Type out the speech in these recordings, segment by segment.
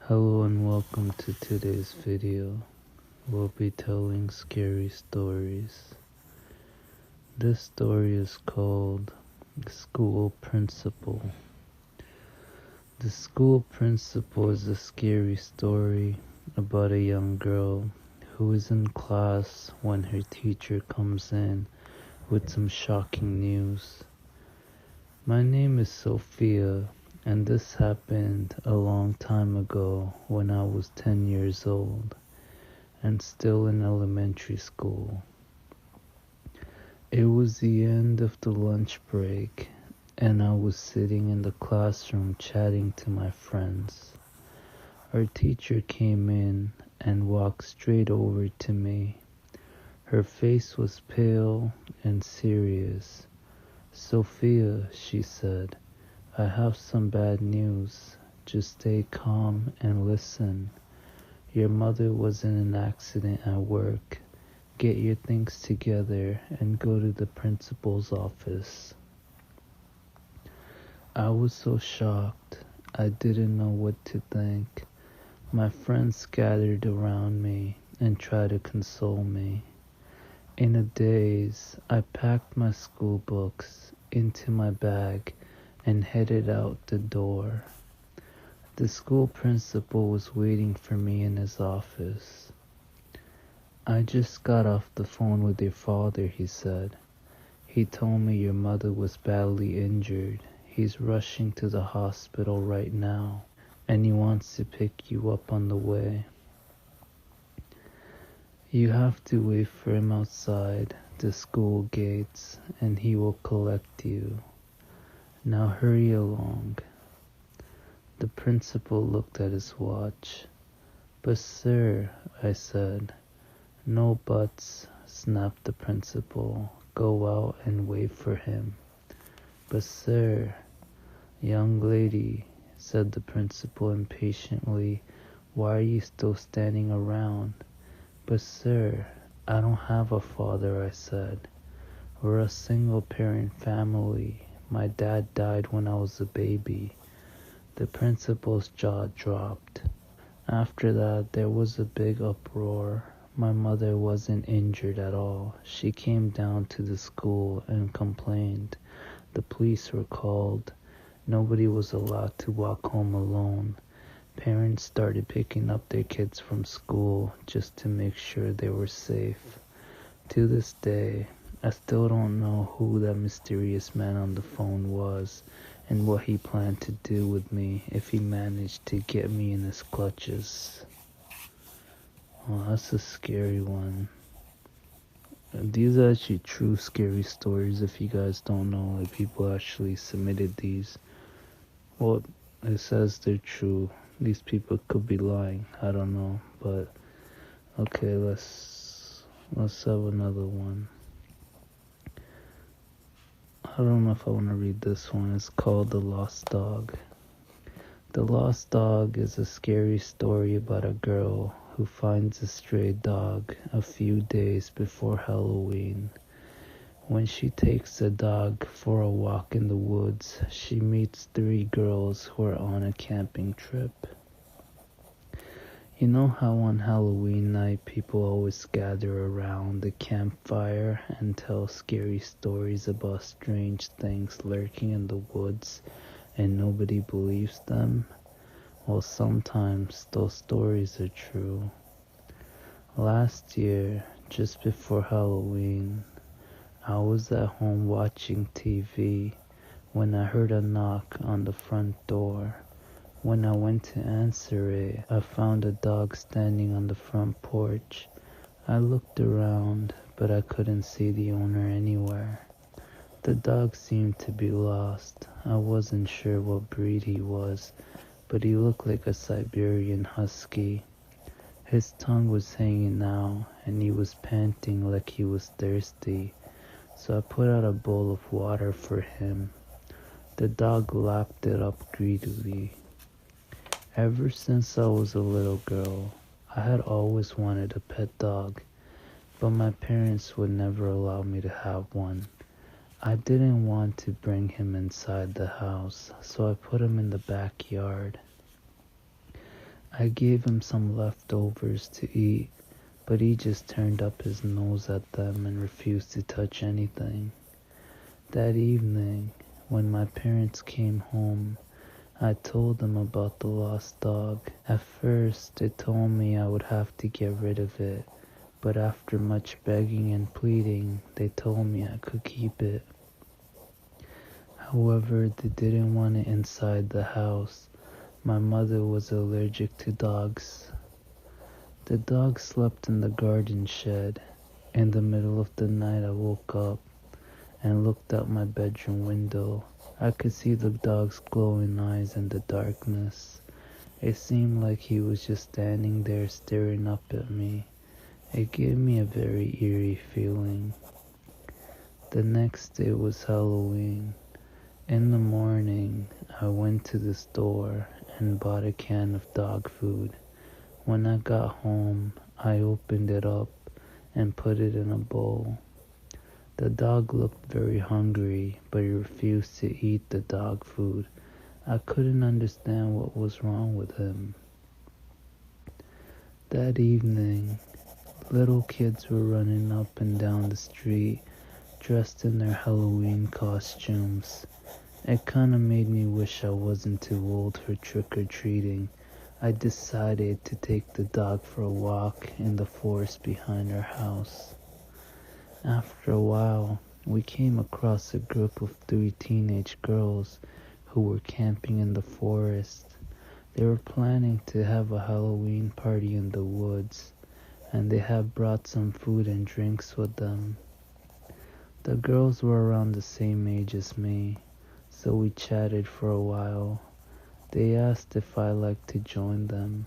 Hello and welcome to today's video. We'll be telling scary stories. This story is called School Principal. The School Principal is a scary story about a young girl who is in class when her teacher comes in with some shocking news. My name is Sophia, and this happened a long time ago when I was 10 years old and still in elementary school. It was the end of the lunch break, and I was sitting in the classroom chatting to my friends. Our teacher came in and walked straight over to me. Her face was pale and serious. "Sophia," she said, "I have some bad news. Just stay calm and listen. Your mother was in an accident at work. Get your things together and go to the principal's office." I was so shocked. I didn't know what to think. My friends gathered around me and tried to console me. In a daze, I packed my school books into my bag and headed out the door. The school principal was waiting for me in his office. "I just got off the phone with your father," he said. "He told me your mother was badly injured. He's rushing to the hospital right now, and he wants to pick you up on the way. You have to wait for him outside the school gates, and he will collect you. Now hurry along." The principal looked at his watch. "But sir," I said. "No buts," snapped the principal. "Go out and wait for him." "But sir—" "Young lady," said the principal impatiently, "why are you still standing around?" "But sir—" "I don't have a father," I said. "We're a single-parent family. My dad died when I was a baby." The principal's jaw dropped. After that, there was a big uproar. My mother wasn't injured at all. She came down to the school and complained. The police were called. Nobody was allowed to walk home alone. Parents started picking up their kids from school just to make sure they were safe. To this day, I still don't know who that mysterious man on the phone was and what he planned to do with me if he managed to get me in his clutches. Oh, that's a scary one. These are actually true scary stories. If you guys don't know, like, people actually submitted these. Well, it says they're true. These people could be lying. I don't know, but okay, let's have another one. I don't know if I want to read this one. It's called The Lost Dog. The Lost Dog is a scary story about a girl who finds a stray dog a few days before Halloween. When she takes the dog for a walk in the woods, she meets three girls who are on a camping trip. You know how on Halloween night people always gather around the campfire and tell scary stories about strange things lurking in the woods and nobody believes them? Well, sometimes those stories are true. Last year, just before Halloween, I was at home watching TV when I heard a knock on the front door. When I went to answer it, I found a dog standing on the front porch. I looked around, but I couldn't see the owner anywhere. The dog seemed to be lost. I wasn't sure what breed he was, but he looked like a Siberian husky. His tongue was hanging out, and he was panting like he was thirsty, so I put out a bowl of water for him. The dog lapped it up greedily. Ever since I was a little girl, I had always wanted a pet dog, but my parents would never allow me to have one. I didn't want to bring him inside the house, so I put him in the backyard. I gave him some leftovers to eat, but he just turned up his nose at them and refused to touch anything. That evening, when my parents came home, I told them about the lost dog. At first, they told me I would have to get rid of it, but after much begging and pleading, they told me I could keep it. However, they didn't want it inside the house. My mother was allergic to dogs. The dog slept in the garden shed. In the middle of the night, I woke up and looked out my bedroom window. I could see the dog's glowing eyes in the darkness. It seemed like he was just standing there staring up at me. It gave me a very eerie feeling. The next day was Halloween. In the morning, I went to the store and bought a can of dog food. When I got home, I opened it up and put it in a bowl. The dog looked very hungry, but he refused to eat the dog food. I couldn't understand what was wrong with him. That evening, little kids were running up and down the street, dressed in their Halloween costumes. It kinda made me wish I wasn't too old for trick-or-treating. I decided to take the dog for a walk in the forest behind our house. After a while, we came across a group of 3 teenage girls who were camping in the forest. They were planning to have a Halloween party in the woods, and they had brought some food and drinks with them. The girls were around the same age as me, so we chatted for a while. They asked if I liked to join them.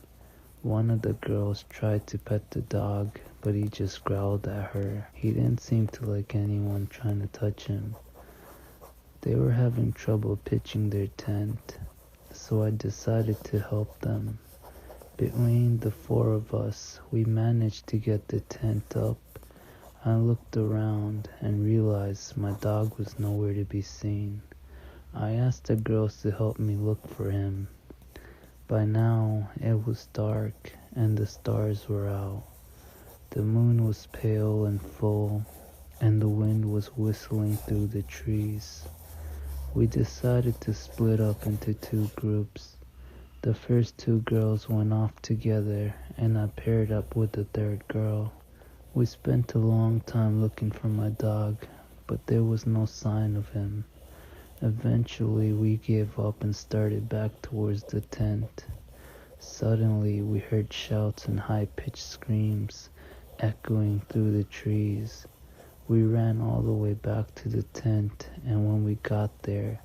One of the girls tried to pet the dog, but he just growled at her. He didn't seem to like anyone trying to touch him. They were having trouble pitching their tent, so I decided to help them. Between the 4 of us, we managed to get the tent up. I looked around and realized my dog was nowhere to be seen. I asked the girls to help me look for him. By now, it was dark and the stars were out. The moon was pale and full, and the wind was whistling through the trees. We decided to split up into 2 groups. The first 2 girls went off together, and I paired up with the third girl. We spent a long time looking for my dog, but there was no sign of him. Eventually, we gave up and started back towards the tent. Suddenly, we heard shouts and high-pitched screams echoing through the trees. We ran all the way back to the tent, and when we got there,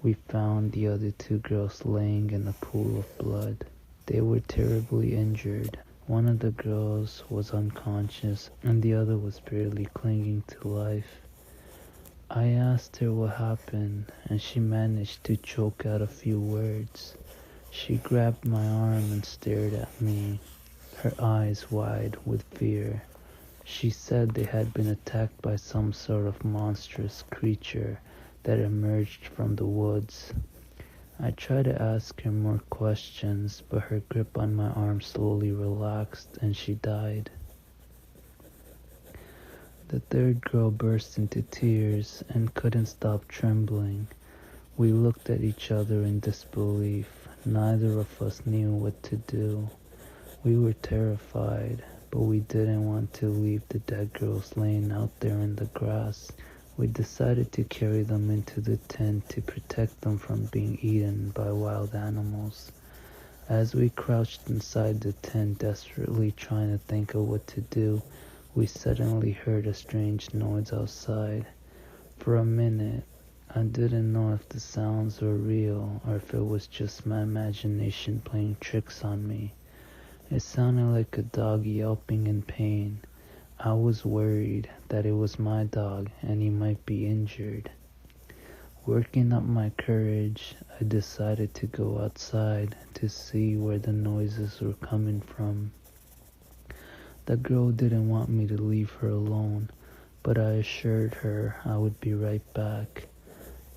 we found the other 2 girls laying in a pool of blood. They were terribly injured. One of the girls was unconscious, and the other was barely clinging to life. I asked her what happened, and she managed to choke out a few words. She grabbed my arm and stared at me, her eyes wide with fear. She said they had been attacked by some sort of monstrous creature that emerged from the woods. I tried to ask her more questions, but her grip on my arm slowly relaxed and she died. The third girl burst into tears and couldn't stop trembling. We looked at each other in disbelief. Neither of us knew what to do. We were terrified, but we didn't want to leave the dead girls laying out there in the grass. We decided to carry them into the tent to protect them from being eaten by wild animals. As we crouched inside the tent, desperately trying to think of what to do, we suddenly heard a strange noise outside. For a minute, I didn't know if the sounds were real or if it was just my imagination playing tricks on me. It sounded like a dog yelping in pain. I was worried that it was my dog and he might be injured. Working up my courage, I decided to go outside to see where the noises were coming from. The girl didn't want me to leave her alone, but I assured her I would be right back.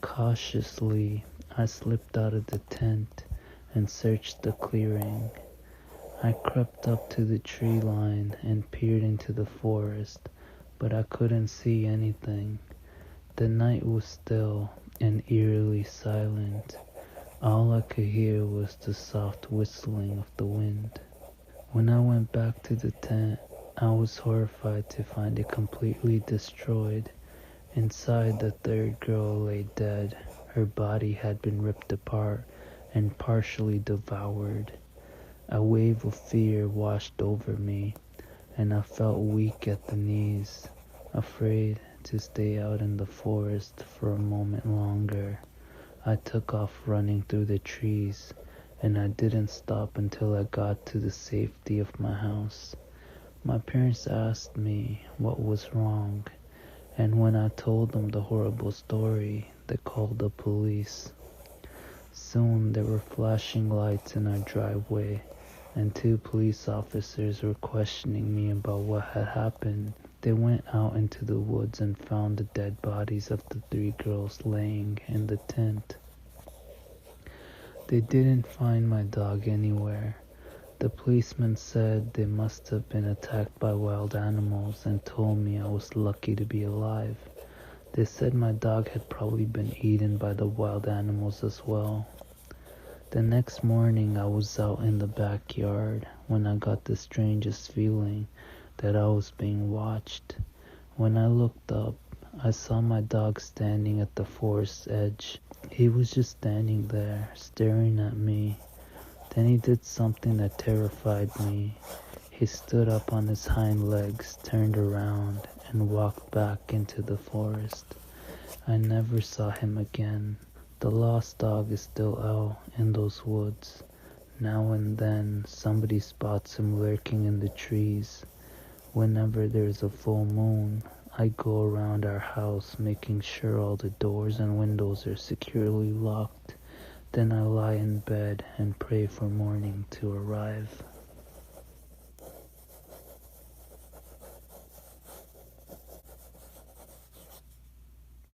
Cautiously, I slipped out of the tent and searched the clearing. I crept up to the tree line and peered into the forest, but I couldn't see anything. The night was still and eerily silent. All I could hear was the soft whistling of the wind. When I went back to the tent, I was horrified to find it completely destroyed. Inside, the third girl lay dead. Her body had been ripped apart and partially devoured. A wave of fear washed over me, and I felt weak at the knees, afraid to stay out in the forest for a moment longer. I took off running through the trees, and I didn't stop until I got to the safety of my house. My parents asked me what was wrong, and when I told them the horrible story, they called the police. Soon there were flashing lights in our driveway, and two police officers were questioning me about what had happened. They went out into the woods and found the dead bodies of the three girls laying in the tent. They didn't find my dog anywhere. The policeman said they must have been attacked by wild animals and told me I was lucky to be alive. They said my dog had probably been eaten by the wild animals as well. The next morning I was out in the backyard when I got the strangest feeling that I was being watched. When I looked up, I saw my dog standing at the forest's edge. He was just standing there, staring at me. Then he did something that terrified me. He stood up on his hind legs, turned around, and walked back into the forest. I never saw him again. The lost dog is still out in those woods. Now and then, somebody spots him lurking in the trees. Whenever there's a full moon, I go around our house making sure all the doors and windows are securely locked. Then I lie in bed and pray for morning to arrive.